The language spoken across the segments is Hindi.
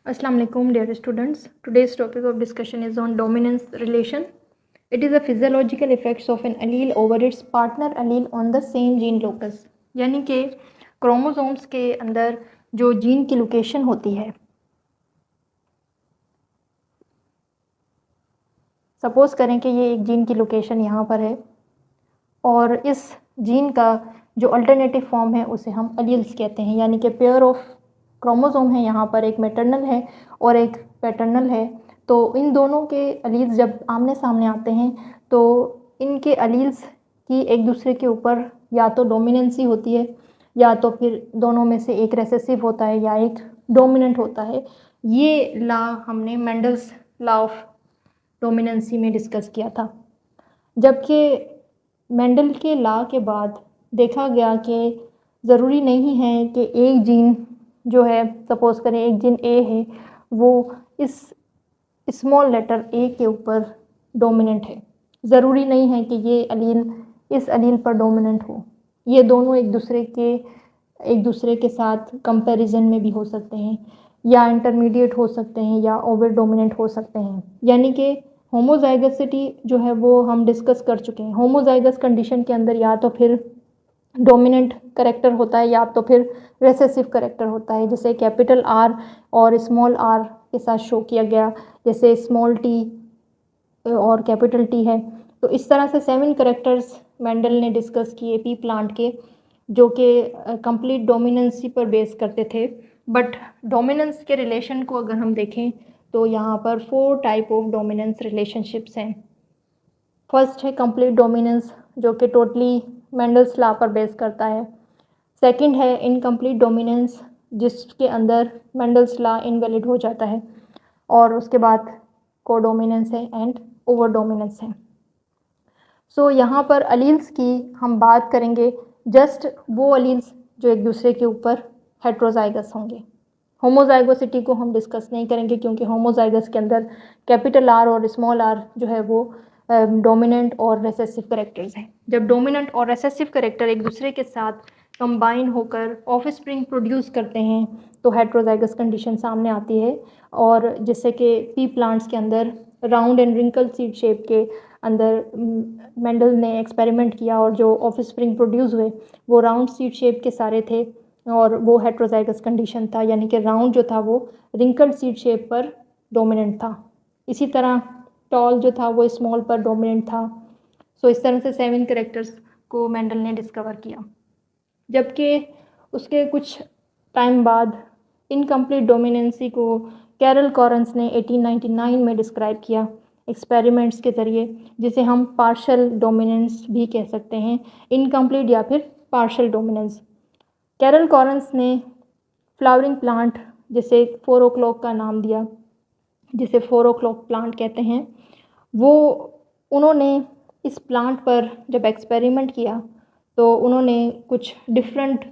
Assalamu alaikum dear students. Today's topic of discussion is on dominance relation. It is a physiological effects of an allele over its partner allele on the same gene locus. यानी कि क्रोमोसोम्स के अंदर जो जीन की लोकेशन होती है, सपोज करें कि ये एक जीन की लोकेशन यहाँ पर है और इस जीन का जो अल्टरनेटिव फॉर्म है उसे हम अलील्स कहते हैं। यानी कि पेयर ऑफ क्रोमोसोम है, यहाँ पर एक मैटरनल है और एक पैटर्नल है। तो इन दोनों के अलील्स जब आमने सामने आते हैं तो इनके अलील्स की एक दूसरे के ऊपर या तो डोमिनेंसी होती है या तो फिर दोनों में से एक रेसेसिव होता है या एक डोमिनेंट होता है। ये लॉ हमने मेंडल्स लॉ ऑफ डोमिनेंसी में डिस्कस किया था। जबकि मेंडल के लॉ के बाद देखा गया कि ज़रूरी नहीं है कि एक जीन जो है, सपोज़ करें एक जीन ए है, वो इस स्मॉल लेटर ए के ऊपर डोमिनेंट है। ज़रूरी नहीं है कि ये अलील इस अलील पर डोमिनेंट हो। ये दोनों एक दूसरे के साथ कंपैरिजन में भी हो सकते हैं या इंटरमीडिएट हो सकते हैं या ओवर डोमिनेंट हो सकते हैं। यानी कि होमोजाइगसिटी जो है वो हम डिस्कस कर चुके हैं। होमोजाइगस कंडीशन के अंदर या तो फिर डोमिनेंट करेक्टर होता है या तो फिर रेसेसिव करेक्टर होता है, जैसे कैपिटल आर और स्मॉल आर के साथ शो किया गया, जैसे स्मॉल टी और कैपिटल टी है। तो इस तरह से 7 करेक्टर्स मेंडल ने डिस्कस किए पी प्लांट के, जो कि कंप्लीट डोमिनेंसी पर बेस करते थे। बट डोमिनेंस के रिलेशन को अगर हम देखें तो यहाँ पर 4 टाइप ऑफ डोमिनेंस रिलेशनशिप्स हैं। फर्स्ट है कंप्लीट डोमिनेंस, जो कि टोटली मेंडल्स लॉ पर बेस करता है। सेकंड है इनकम्प्लीट डोमिनेंस, जिसके अंदर मेंडल्स लॉ इनवैलिड हो जाता है। और उसके बाद कोडोमिनेंस है एंड ओवर डोमिनेंस है। सो यहाँ पर अलील्स की हम बात करेंगे, जस्ट वो अलील्स जो एक दूसरे के ऊपर हेट्रोजाइगस होंगे। होमोजाइगोसिटी को हम डिस्कस नहीं करेंगे क्योंकि होमोजाइगस के अंदर कैपिटल आर और स्मॉल आर जो है वो डोमिनेंट और रेसेसिव करेक्टर्स हैं। जब डोमिनेंट और रेसेसिव करेक्टर एक दूसरे के साथ कंबाइन होकर ऑफस्प्रिंग प्रोड्यूस करते हैं तो हेट्रोजाइगस कंडीशन सामने आती है। और जैसे कि पी प्लांट्स के अंदर round and wrinkle seed shape के अंदर मेंडल ने एक्सपेरिमेंट किया और जो ऑफस्प्रिंग प्रोड्यूस हुए वो राउंड सीड शेप के सारे थे और वो हेट्रोजाइगस कंडीशन था। यानी कि राउंड जो था वो रिंकल्ड सीड शेप पर डोमिनेंट था। इसी तरह टॉल जो था वो स्मॉल पर डोमिनेंट था। सो इस तरह से 7 कैरेक्टर्स को मेंडल ने डिस्कवर किया। जबकि उसके कुछ टाइम बाद इनकम्प्लीट डोमिनेंसी को कैरल कॉरेंस ने 1899 में डिस्क्राइब किया एक्सपेरिमेंट्स के ज़रिए, जिसे हम पार्शल डोमिनेंस भी कह सकते हैं, इनकम्प्लीट या फिर पार्शल डोमिनेंस। कैरल कॉरेंस ने फ्लावरिंग प्लांट जिसे 4 o'clock का नाम दिया, जिसे 4 o'clock प्लांट कहते हैं, वो उन्होंने इस प्लांट पर जब एक्सपेरिमेंट किया तो उन्होंने कुछ डिफरेंट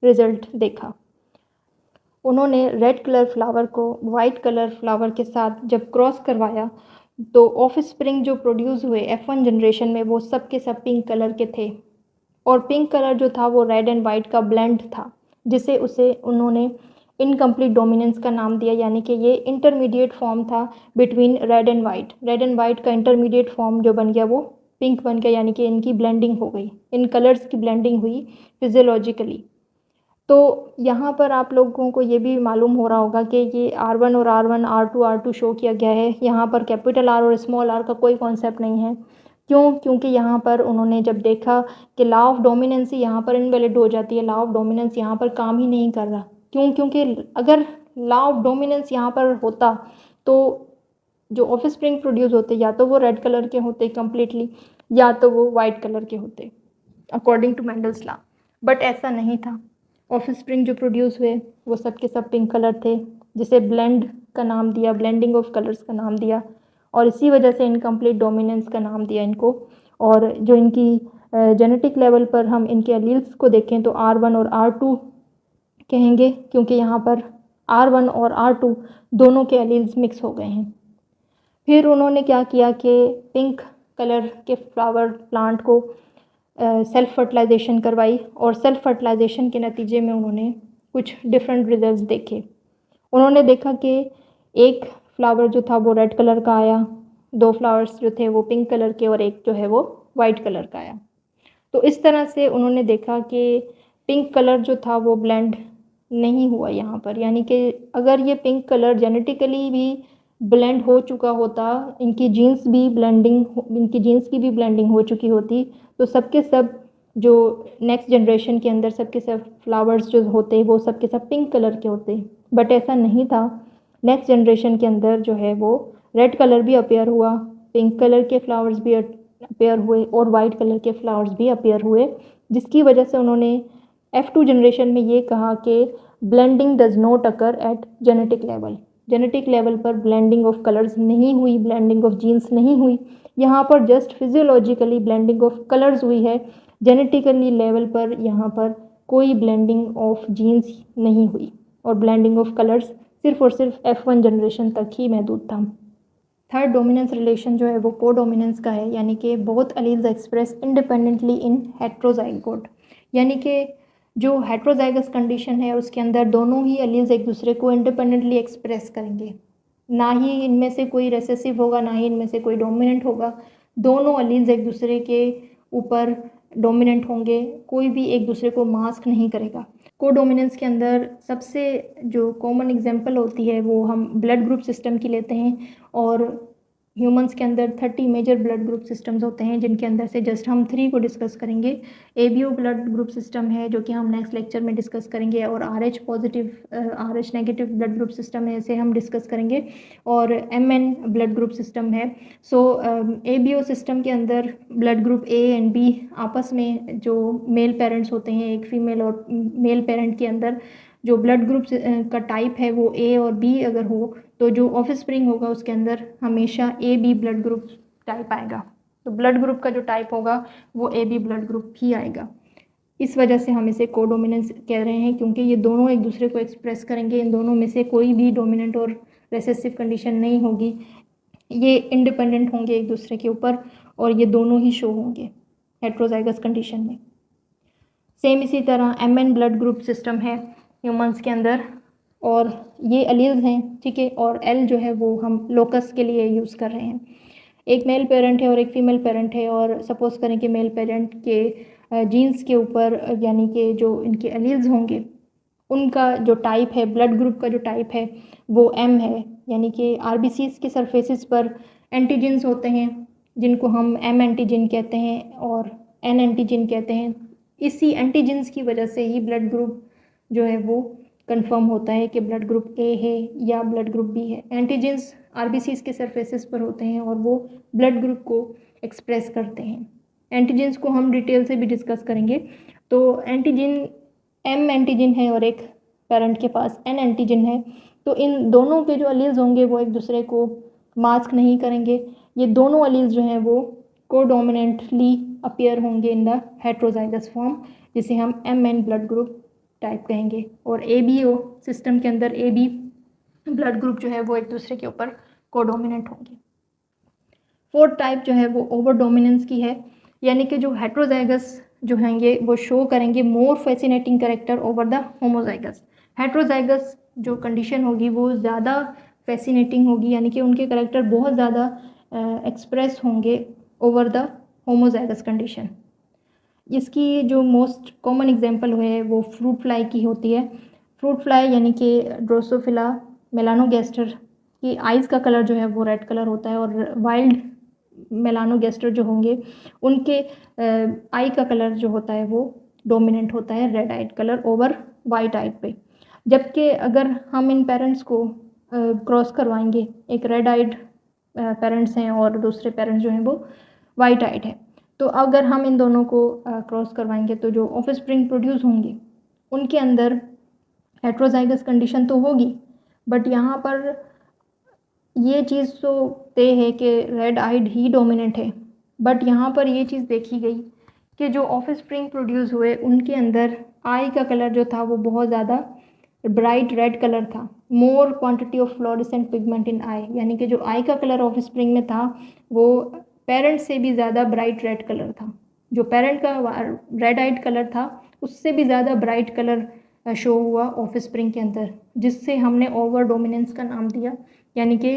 रिज़ल्ट देखा। उन्होंने रेड कलर फ्लावर को वाइट कलर फ्लावर के साथ जब क्रॉस करवाया तो ऑफस्प्रिंग जो प्रोड्यूस हुए F1 जनरेशन में वो सब के सब पिंक कलर के थे और पिंक कलर जो था वो रेड एंड वाइट का ब्लेंड था, जिसे उन्होंने इनकम्प्लीट डोमिनेंस का नाम दिया। यानी कि ये इंटरमीडिएट फॉर्म था between red and white. Red and white का इंटरमीडिएट फॉर्म जो बन गया वो पिंक बन गया, यानी कि इनकी ब्लेंडिंग हो गई, इन कलर्स की ब्लेंडिंग हुई फिजियोलॉजिकली। तो यहाँ पर आप लोगों को ये भी मालूम हो रहा होगा कि ये R1 और R2 शो किया गया है। यहाँ पर कैपिटल आर और स्मॉल आर का कोई कॉन्सेप्ट नहीं है। क्यों? क्योंकि यहाँ पर उन्होंने जब देखा कि लॉ ऑफ डोमिनेंसी यहाँ पर इनवैलिड हो जाती है, लॉ ऑफ डोमिनेंस यहाँ पर काम ही नहीं कर रहा। क्यों? क्योंकि अगर लॉ ऑफ डोमिनेंस यहाँ पर होता तो जो ऑफस्प्रिंग प्रोड्यूस होते या तो वो रेड कलर के होते कम्प्लीटली या तो वो वाइट कलर के होते according to Mendel's law. But ऐसा नहीं था। ऑफस्प्रिंग जो प्रोड्यूस हुए वो सब के सब पिंक कलर थे, जिसे ब्लेंड का नाम दिया, ब्लेंडिंग ऑफ कलर्स का नाम दिया और इसी वजह से इनकम्प्लीट डोमिनेंस का नाम दिया इनको। और जो इनकी जेनेटिक लेवल पर हम इनके एलील्स को देखें तो R1 और R2 कहेंगे, क्योंकि यहाँ पर R1 और R2 दोनों के एलील्स मिक्स हो गए हैं। फिर उन्होंने क्या किया कि पिंक कलर के फ्लावर प्लांट को सेल्फ फर्टिलाइजेशन करवाई और सेल्फ फर्टिलाइजेशन के नतीजे में उन्होंने कुछ डिफरेंट रिजल्ट्स देखे। उन्होंने देखा कि एक फ्लावर जो था वो रेड कलर का आया, 2 फ्लावर्स जो थे वो पिंक कलर के और एक जो है वो वाइट कलर का आया। तो इस तरह से उन्होंने देखा कि पिंक कलर जो था वो ब्लेंड नहीं हुआ यहाँ पर, यानी कि अगर ये पिंक कलर जेनेटिकली भी ब्लेंड हो चुका होता, इनकी जीन्स की भी ब्लेंडिंग हो चुकी होती, तो सबके सब जो नेक्स्ट जनरेशन के अंदर सबके सब फ्लावर्स जो होते वो सबके सब पिंक कलर के होते। बट ऐसा नहीं था। नेक्स्ट जनरेशन के अंदर जो है वो रेड कलर भी अपेयर हुआ, पिंक कलर के फ्लावर्स भी अपेयर हुए और वाइट कलर के फ्लावर्स भी अपेयर हुए, जिसकी वजह से उन्होंने F2 जनरेशन में ये कहा कि blending does not occur at genetic level. Genetic level पर ब्लेंडिंग ऑफ कलर्स नहीं हुई, ब्लेंडिंग ऑफ जीन्स नहीं हुई, यहाँ पर just physiologically blending of colours हुई है। जेनेटिकली लेवल पर यहाँ पर कोई ब्लेंडिंग ऑफ जीन्स नहीं हुई और ब्लेंडिंग ऑफ कलर्स सिर्फ और सिर्फ F1 जनरेशन तक ही महदूद था। थर्ड डोमिनेंस रिलेशन जो है वो कोडोमिनेंस का है, यानी कि बोथ अलील्स एक्सप्रेस इंडिपेंडेंटली इन हेट्रोजाइगोट, यानी कि जो हेट्रोजाइगस कंडीशन है उसके अंदर दोनों ही अलील्स एक दूसरे को इंडिपेंडेंटली एक्सप्रेस करेंगे। ना ही इनमें से कोई रेसेसिव होगा, ना ही इनमें से कोई डोमिनेंट होगा। दोनों अलील्स एक दूसरे के ऊपर डोमिनेंट होंगे, कोई भी एक दूसरे को मास्क नहीं करेगा। कोडोमिनेंस के अंदर सबसे जो कॉमन एग्जांपल होती है वो हम ब्लड ग्रुप सिस्टम की लेते हैं, और ह्यूमंस के अंदर 30 मेजर ब्लड ग्रुप सिस्टम्स होते हैं, जिनके अंदर से जस्ट हम 3 को डिस्कस करेंगे। ABO ब्लड ग्रुप सिस्टम है जो कि हम नेक्स्ट लेक्चर में डिस्कस करेंगे, और RH positive RH negative blood group system है, इसे हम डिस्कस करेंगे, और MN ब्लड ग्रुप सिस्टम है। सो ABO सिस्टम के अंदर blood group A and B आपस में जो मेल पेरेंट्स होते हैं, एक फीमेल और मेल पेरेंट के अंदर जो ब्लड ग्रुप का टाइप है वो A और B अगर हो, तो जो ऑफस्प्रिंग होगा उसके अंदर हमेशा AB ब्लड ग्रुप टाइप आएगा। तो ब्लड ग्रुप का जो टाइप होगा वो AB ब्लड ग्रुप ही आएगा। इस वजह से हम इसे कोडोमिनेंस कह रहे हैं, क्योंकि ये दोनों एक दूसरे को एक्सप्रेस करेंगे। इन दोनों में से कोई भी डोमिनेंट और रेसेसिव कंडीशन नहीं होगी, ये इंडिपेंडेंट होंगे एक दूसरे के ऊपर, और ये दोनों ही शो होंगे हेट्रोजाइगस कंडीशन में। सेम इसी तरह MN ब्लड ग्रुप सिस्टम है ह्यूमंस के अंदर, और ये अलील्स हैं, ठीक है, और L जो है वो हम लोकस के लिए यूज़ कर रहे हैं। एक मेल पेरेंट है और एक फीमेल पेरेंट है, और सपोज करें कि मेल पेरेंट के जीन्स के ऊपर यानी कि जो इनके अलील्स होंगे उनका जो टाइप है, ब्लड ग्रुप का जो टाइप है वो M है, यानी कि RBCs के सरफेसिस पर एंटीजेंस होते हैं जिनको हम M एंटीजन कहते हैं और N एंटीजन कहते हैं। इसी एंटीजेंस की वजह से ही ब्लड ग्रुप जो है वो कंफर्म होता है कि ब्लड ग्रुप A है या ब्लड ग्रुप B है। एंटीजेंस RBCs के सरफेसिस पर होते हैं और वो ब्लड ग्रुप को एक्सप्रेस करते हैं। एंटीजेंस को हम डिटेल से भी डिस्कस करेंगे। तो एंटीजन M एंटीजन है और एक पेरेंट के पास N एंटीजन है, तो इन दोनों के जो अलील्स होंगे वो एक दूसरे को मास्क नहीं करेंगे। ये दोनों अलील्स जो हैं वो कोडोमिनेंटली अपीयर होंगे इन द हेट्रोजाइगस फॉर्म, जिसे हम MN ब्लड ग्रुप टाइप कहेंगे। और ABO सिस्टम के अंदर AB ब्लड ग्रुप जो है वो एक दूसरे के ऊपर कोडोमिनेंट होंगे। फोर्थ टाइप जो है वो ओवर डोमिनेंस की है, यानी कि जो हेट्रोजाइगस जो होंगे वो शो करेंगे more fascinating character over the homozygous. Heterozygous जो कंडीशन होगी वो ज़्यादा फैसिनेटिंग होगी, यानी कि उनके करेक्टर बहुत ज़्यादा एक्सप्रेस होंगे ओवर द होमोजाइगस कंडीशन। इसकी जो मोस्ट कॉमन एग्जांपल है वो फ्रूट फ्लाई की होती है। फ्रूट फ्लाई यानी कि ड्रोसोफिला मेलानोगैस्टर की आइज़ का कलर जो है वो रेड कलर होता है, और वाइल्ड मेलानोगैस्टर जो होंगे उनके आई का कलर जो होता है वो डोमिनेंट होता है red eyed colour over white eyed पे। जबकि अगर हम इन पेरेंट्स को क्रॉस करवाएंगे, एक रेड आइड पेरेंट्स हैं और दूसरे पेरेंट्स जो हैं वो वाइट आइड है, तो अगर हम इन दोनों को क्रॉस करवाएंगे तो जो ऑफस्प्रिंग प्रोड्यूस होंगे उनके अंदर हेट्रोजाइगस कंडीशन तो होगी, बट यहाँ पर ये चीज़ तो तय है कि रेड आइड ही डोमिनेंट है। बट यहाँ पर ये चीज़ देखी गई कि जो ऑफस्प्रिंग प्रोड्यूस हुए उनके अंदर आई का कलर जो था वो बहुत ज़्यादा ब्राइट रेड कलर था, more quantity of fluorescent pigment in eye, यानी कि जो आई का कलर ऑफस्प्रिंग में था वो पेरेंट से भी ज़्यादा ब्राइट रेड कलर था। जो पेरेंट का रेड आइड कलर था उससे भी ज़्यादा ब्राइट कलर शो हुआ ऑफ स्प्रिंग के अंदर, जिससे हमने ओवर डोमिनेंस का नाम दिया। यानी कि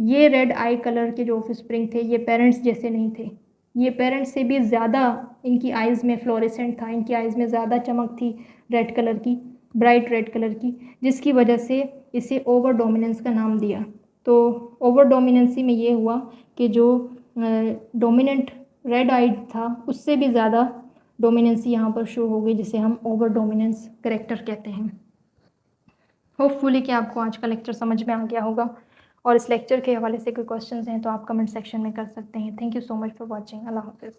ये रेड आई कलर के जो ऑफ स्प्रिंग थे ये पेरेंट्स जैसे नहीं थे, ये पेरेंट्स से भी ज़्यादा इनकी आइज़ में फ्लोरेसेंट था, इनकी आइज़ में ज़्यादा चमक थी रेड कलर की, ब्राइट रेड कलर की, जिसकी वजह से इसे ओवर डोमिनेंस का नाम दिया। तो ओवर डोमिनेंसी में ये हुआ कि जो डोमिनेंट रेड आइड था उससे भी ज़्यादा डोमिनेंसी यहाँ पर शो हो गई, जिसे हम ओवर डोमिनेंस करेक्टर कहते हैं। होपफुली कि आपको आज का लेक्चर समझ में आ गया होगा, और इस लेक्चर के हवाले से कोई क्वेश्चंस हैं तो आप कमेंट सेक्शन में कर सकते हैं। Thank you so much for watching. अल्लाह हाफिज़।